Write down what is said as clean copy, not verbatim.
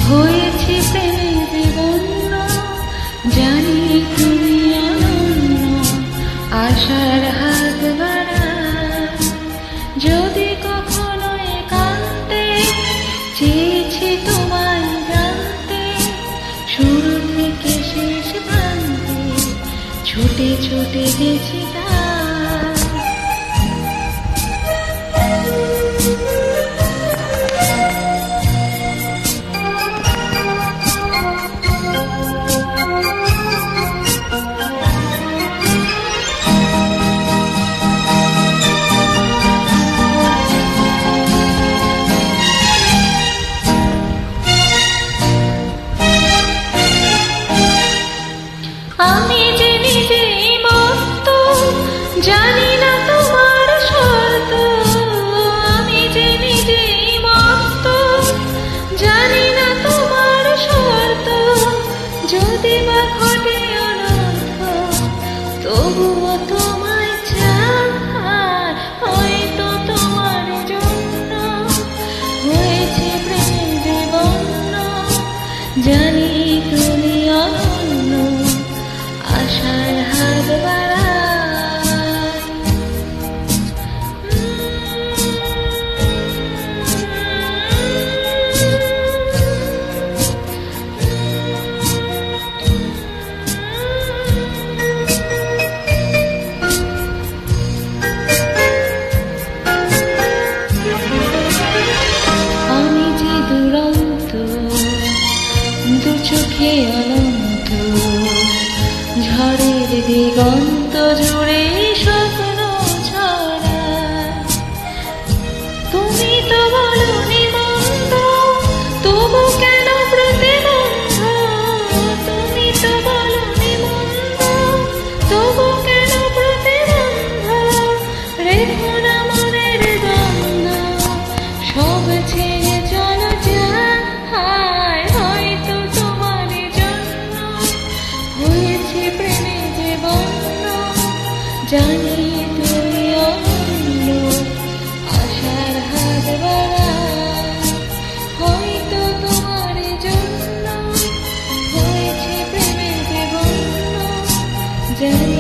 হয়েছে প্রেমে জীবন্য, জানি তুমি অনন্য, আশার হাত বাড়ায়। যদি কখনো একান্তে চেয়েছি তোমায় জানতে, শুরু থেকে শেষ প্রান্তে ছুটে ছুটে গেছি তাই। আমি যে নিজেই মস্ত, জানি না তোমার শর্ত। আমি যে নিজেই মস্ত, জানি না তোমার শর্ত। যদি বা ঘটে অনর্থ, তবুও তোমায় চাই। হয়তো তোমার জন্য হয়েছে প্রেমে জীবন্য, জানি তুমি অনন্য, আশার হাত বাড়ায়। আমি যে দুরন্ত, দু চোখে অনন্ত, ঝড়ের দিগন্ত জুড়ে স্বপ্ন ছড়ায়। তুমি তো বলনি মন্দ, তবু কেন প্রতিবন্ধ? তুমি তো বলনি মন্দ, তবু কেন প্রতিবন্ধ? রেখো না মনের দ্বন্দ্ব, সব ছেড়ে চলো যাই। হয়তো তোমার জন্য হয়েছে প্রেমে জীবন্য, জানি তুমি অনন্য, আশার হাত বাড়ায়। হয়তো তোমার জন্য হয়েছে প্রেমে জীবন্য, জানি